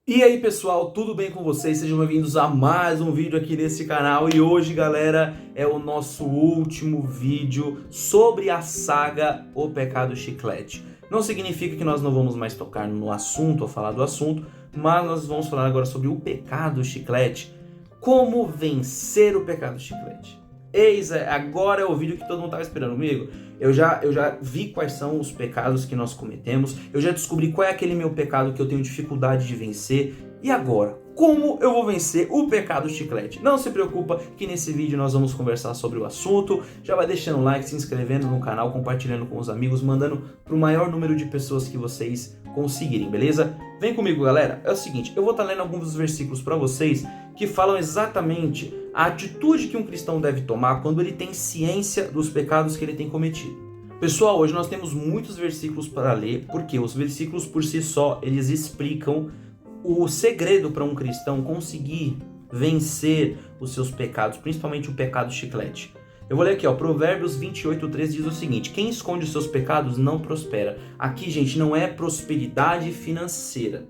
E aí pessoal, tudo bem com vocês? Sejam bem-vindos a mais um vídeo aqui nesse canal. E hoje, galera, é o nosso último vídeo sobre a saga O Pecado Chiclete. Não significa que nós não vamos mais tocar no assunto ou falar do assunto, mas nós vamos falar agora sobre o pecado chiclete. Como vencer o pecado chiclete. Agora é o vídeo que todo mundo estava esperando comigo. Eu já vi quais são os pecados que nós cometemos. Eu já descobri qual é aquele meu pecado que eu tenho dificuldade de vencer. E agora? Como eu vou vencer o pecado chiclete? Não se preocupa que nesse vídeo nós vamos conversar sobre o assunto. Já vai deixando um like, se inscrevendo no canal, compartilhando com os amigos, mandando para o maior número de pessoas que vocês conseguirem, beleza? Vem comigo, galera. É o seguinte, eu vou estar lendo alguns dos versículos para vocês que falam exatamente a atitude que um cristão deve tomar quando ele tem ciência dos pecados que ele tem cometido. Pessoal, hoje nós temos muitos versículos para ler, porque os versículos por si só, eles explicam o segredo para um cristão conseguir vencer os seus pecados, principalmente o pecado chiclete. Eu vou ler aqui, Provérbios 28:3 diz o seguinte: quem esconde os seus pecados não prospera. Aqui, gente, não é prosperidade financeira.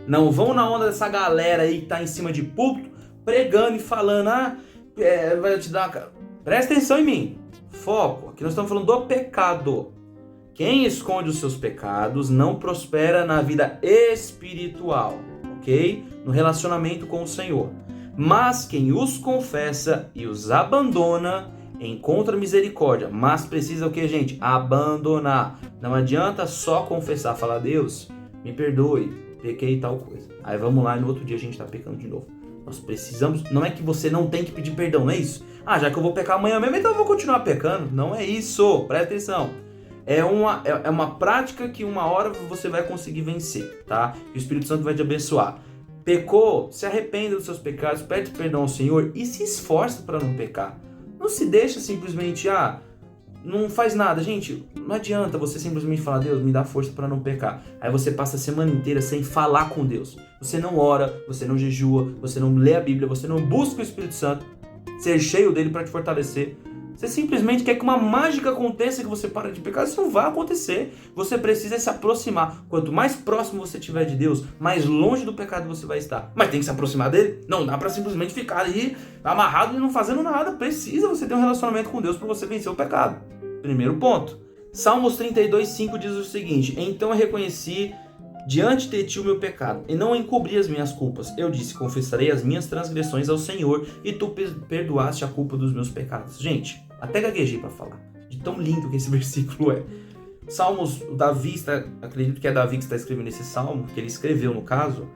Não vão na onda dessa galera aí que tá em cima de púlpito, pregando e falando, vai te dar... Presta atenção em mim. Foco. Aqui nós estamos falando do pecado. Quem esconde os seus pecados não prospera na vida espiritual, ok? No relacionamento com o Senhor. Mas quem os confessa e os abandona encontra misericórdia. Mas precisa o que, gente? Abandonar. Não adianta só confessar, falar, Deus, me perdoe, pequei e tal coisa. Aí vamos lá e no outro dia a gente tá pecando de novo. Nós precisamos, não é que você não tem que pedir perdão, não é isso? Já que eu vou pecar amanhã mesmo, então eu vou continuar pecando. Não é isso, presta atenção. É uma prática que uma hora você vai conseguir vencer, tá? E o Espírito Santo vai te abençoar. Pecou, se arrependa dos seus pecados, pede perdão ao Senhor e se esforça para não pecar. Não se deixa simplesmente, não faz nada. Gente, não adianta você simplesmente falar, Deus, me dá força para não pecar. Aí você passa a semana inteira sem falar com Deus. Você não ora, você não jejua, você não lê a Bíblia, você não busca o Espírito Santo, ser cheio dele para te fortalecer. Você simplesmente quer que uma mágica aconteça, que você para de pecar. Isso não vai acontecer. Você precisa se aproximar. Quanto mais próximo você estiver de Deus, mais longe do pecado você vai estar. Mas tem que se aproximar dele. Não dá para simplesmente ficar ali amarrado e não fazendo nada. Precisa você ter um relacionamento com Deus para você vencer o pecado. Primeiro ponto. Salmos 32:5 diz o seguinte: então eu reconheci diante de ti o meu pecado, e não encobri as minhas culpas. Eu disse, confessarei as minhas transgressões ao Senhor, e tu perdoaste a culpa dos meus pecados. Gente, até gaguejei para falar, de tão lindo que esse versículo é. Salmos, Davi, acredito que é Davi que está escrevendo esse salmo, que ele escreveu no caso,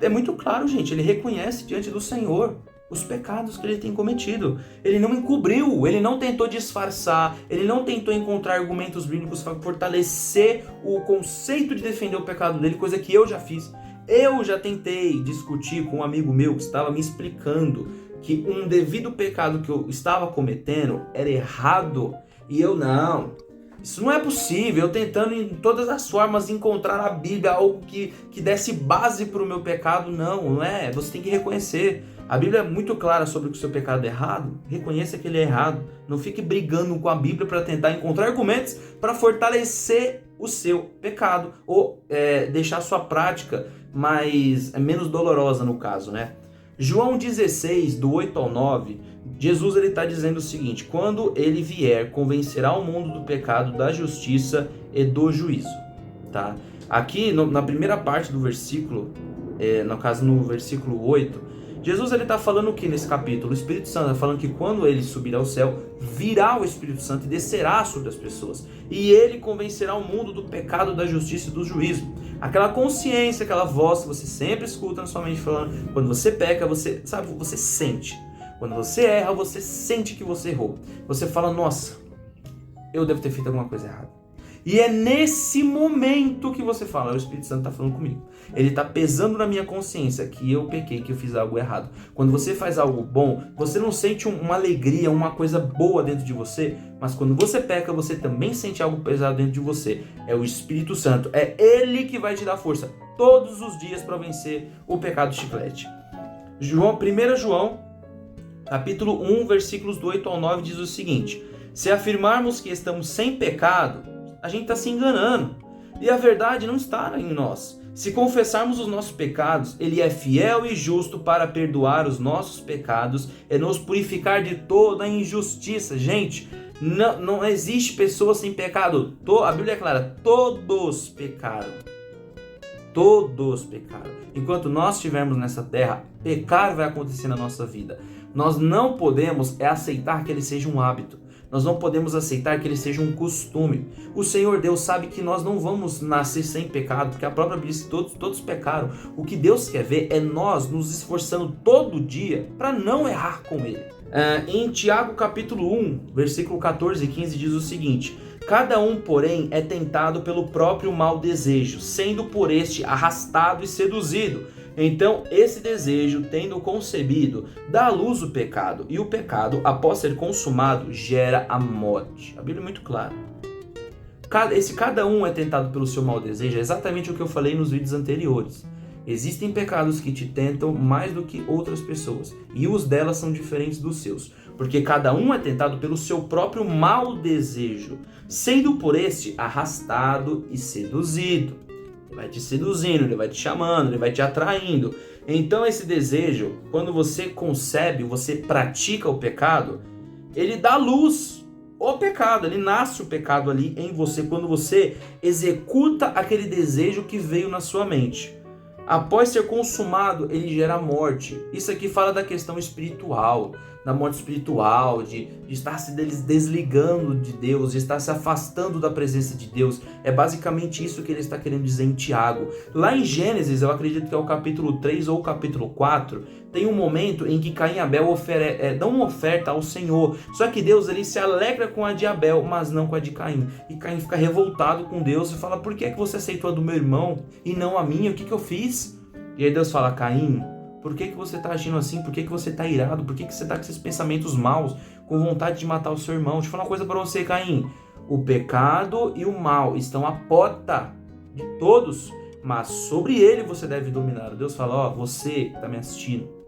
é muito claro, gente, ele reconhece diante do Senhor os pecados que ele tem cometido. Ele não encobriu, ele não tentou disfarçar, ele não tentou encontrar argumentos bíblicos para fortalecer o conceito de defender o pecado dele, coisa que eu já fiz. Eu já tentei discutir com um amigo meu que estava me explicando que um devido pecado que eu estava cometendo era errado, e eu não. Isso não é possível, eu tentando em todas as formas encontrar na Bíblia algo que desse base para o meu pecado. Não é, você tem que reconhecer. A Bíblia é muito clara sobre que o seu pecado é errado, reconheça que ele é errado. Não fique brigando com a Bíblia para tentar encontrar argumentos para fortalecer o seu pecado ou deixar a sua prática menos dolorosa no caso, né? João 16, do 8 ao 9, Jesus está dizendo o seguinte: quando ele vier, convencerá o mundo do pecado, da justiça e do juízo. Tá? Aqui na primeira parte do versículo, no caso no versículo 8, Jesus está falando o que nesse capítulo? O Espírito Santo está falando que quando ele subir ao céu, virá o Espírito Santo e descerá sobre as pessoas. E ele convencerá o mundo do pecado, da justiça e do juízo. Aquela consciência, aquela voz que você sempre escuta na sua mente falando, quando você peca, você sente. Quando você erra, você sente que você errou. Você fala, nossa, eu devo ter feito alguma coisa errada. E é nesse momento que você fala, o Espírito Santo está falando comigo. Ele está pesando na minha consciência que eu pequei, que eu fiz algo errado. Quando você faz algo bom, você não sente uma alegria, uma coisa boa dentro de você, mas quando você peca, você também sente algo pesado dentro de você. É o Espírito Santo, é ele que vai te dar força todos os dias para vencer o pecado chiclete. 1 João, capítulo 1, versículos do 8 ao 9 diz o seguinte: se afirmarmos que estamos sem pecado, a gente está se enganando e a verdade não está em nós. Se confessarmos os nossos pecados, Ele é fiel e justo para perdoar os nossos pecados e nos purificar de toda a injustiça. Gente, não existe pessoa sem pecado. A Bíblia é clara, todos pecaram. Todos pecaram. Enquanto nós estivermos nessa terra, pecar vai acontecer na nossa vida. Nós não podemos aceitar que ele seja um hábito. Nós não podemos aceitar que ele seja um costume. O Senhor Deus sabe que nós não vamos nascer sem pecado, porque a própria Bíblia diz que todos pecaram. O que Deus quer ver é nós nos esforçando todo dia para não errar com ele. Em Tiago capítulo 1, versículo 14 e 15 diz o seguinte: cada um, porém, é tentado pelo próprio mau desejo, sendo por este arrastado e seduzido. Então, esse desejo, tendo concebido, dá à luz o pecado, e o pecado, após ser consumado, gera a morte. A Bíblia é muito clara. Cada um é tentado pelo seu mau desejo, é exatamente o que eu falei nos vídeos anteriores. Existem pecados que te tentam mais do que outras pessoas, e os delas são diferentes dos seus, porque cada um é tentado pelo seu próprio mau desejo, sendo por este arrastado e seduzido. Ele vai te seduzindo, ele vai te chamando, ele vai te atraindo. Então esse desejo, quando você concebe, você pratica o pecado, ele dá luz ao pecado, ele nasce o pecado ali em você, quando você executa aquele desejo que veio na sua mente. Após ser consumado, ele gera morte. Isso aqui fala da questão espiritual, da morte espiritual, de estar se desligando de Deus, de estar se afastando da presença de Deus. É basicamente isso que ele está querendo dizer em Tiago. Lá em Gênesis, eu acredito que é o capítulo 3 ou o capítulo 4, tem um momento em que Caim e Abel dão uma oferta ao Senhor. Só que Deus ele se alegra com a de Abel, mas não com a de Caim. E Caim fica revoltado com Deus e fala: por que você aceitou a do meu irmão e não a minha? O que eu fiz? E aí Deus fala: Caim, por que você está agindo assim? Por que você está irado? Por que você está com esses pensamentos maus, com vontade de matar o seu irmão? Deixa eu falar uma coisa para você, Caim. O pecado e o mal estão à porta de todos, mas sobre ele você deve dominar. Deus fala: você está me assistindo.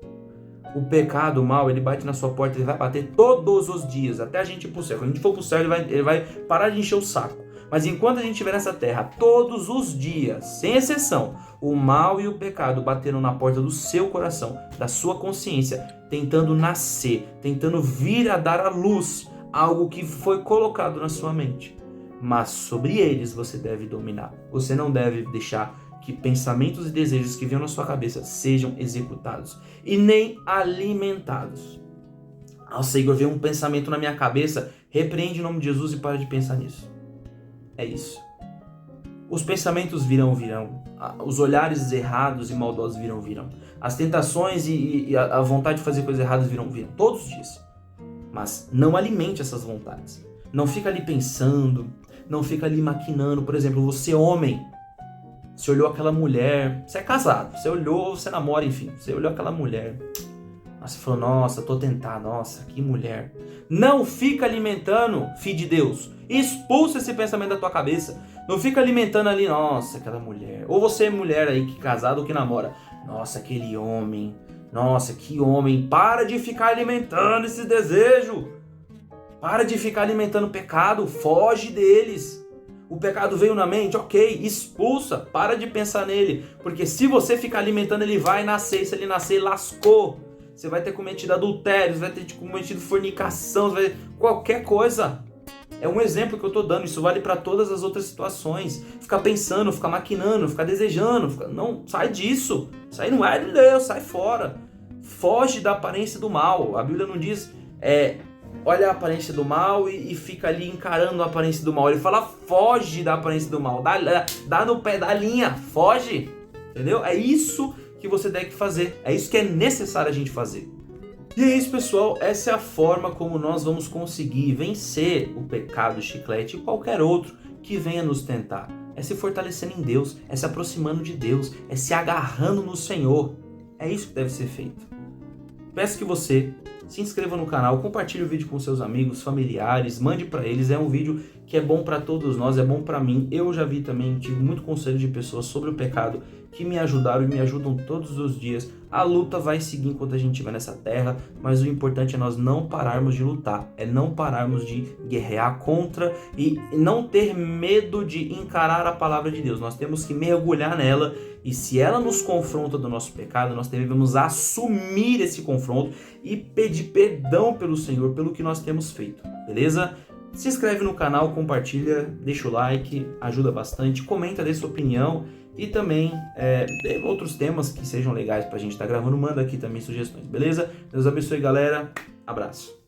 O pecado, o mal, ele bate na sua porta, ele vai bater todos os dias, até a gente ir pro céu. Quando a gente for pro céu, ele vai parar de encher o saco. Mas enquanto a gente estiver nessa terra, todos os dias, sem exceção, o mal e o pecado bateram na porta do seu coração, da sua consciência, tentando nascer, tentando vir a dar à luz algo que foi colocado na sua mente. Mas sobre eles você deve dominar. Você não deve deixar que pensamentos e desejos que venham na sua cabeça sejam executados e nem alimentados. Ao Senhor, veio um pensamento na minha cabeça, repreende em nome de Jesus e para de pensar nisso. É isso. Os pensamentos virão. Os olhares errados e maldosos virão. As tentações e a vontade de fazer coisas erradas virão. Todos os dias. Mas não alimente essas vontades. Não fica ali pensando, não fica ali maquinando. Por exemplo, você homem, você olhou aquela mulher, você é casado, você olhou, você namora, enfim, você olhou aquela mulher, você falou: nossa, tô tentado, nossa, que mulher. Não fica alimentando, filho de Deus, expulsa esse pensamento da tua cabeça. Não fica alimentando ali: nossa, aquela mulher. Ou você é mulher aí, que casado ou que namora: nossa, aquele homem, nossa, que homem. Para de ficar alimentando esse desejo, para de ficar alimentando o pecado, foge deles. O pecado veio na mente, ok, expulsa, para de pensar nele, porque se você ficar alimentando, ele vai nascer. Se ele nascer, lascou. Você vai ter cometido adultério, você vai ter cometido fornicação, você vai... qualquer coisa. É um exemplo que eu estou dando, isso vale para todas as outras situações. Ficar pensando, ficar maquinando, ficar desejando, não, sai disso. Isso aí não é de Deus, sai fora. Foge da aparência do mal. A Bíblia não diz, olha a aparência do mal e fica ali encarando a aparência do mal. Ele fala: foge da aparência do mal, dá no pé da linha, foge, entendeu? É isso que você deve fazer, é isso que é necessário a gente fazer. E é isso, pessoal, essa é a forma como nós vamos conseguir vencer o pecado, o chiclete e qualquer outro que venha nos tentar. É se fortalecendo em Deus, é se aproximando de Deus, é se agarrando no Senhor. É isso que deve ser feito. Peço que você se inscreva no canal, compartilhe o vídeo com seus amigos, familiares, mande para eles. É um vídeo que é bom para todos nós, é bom para mim. Eu já vi também, tive muito conselho de pessoas sobre o pecado que me ajudaram e me ajudam todos os dias. A luta vai seguir enquanto a gente estiver nessa terra, mas o importante é nós não pararmos de lutar, é não pararmos de guerrear contra e não ter medo de encarar a palavra de Deus. Nós temos que mergulhar nela e se ela nos confronta do nosso pecado, nós devemos assumir esse confronto e pedir perdão pelo Senhor pelo que nós temos feito, beleza? Se inscreve no canal, compartilha, deixa o like, ajuda bastante, comenta, dê sua opinião e também outros temas que sejam legais pra gente estar gravando, manda aqui também sugestões, beleza? Deus abençoe, galera, abraço.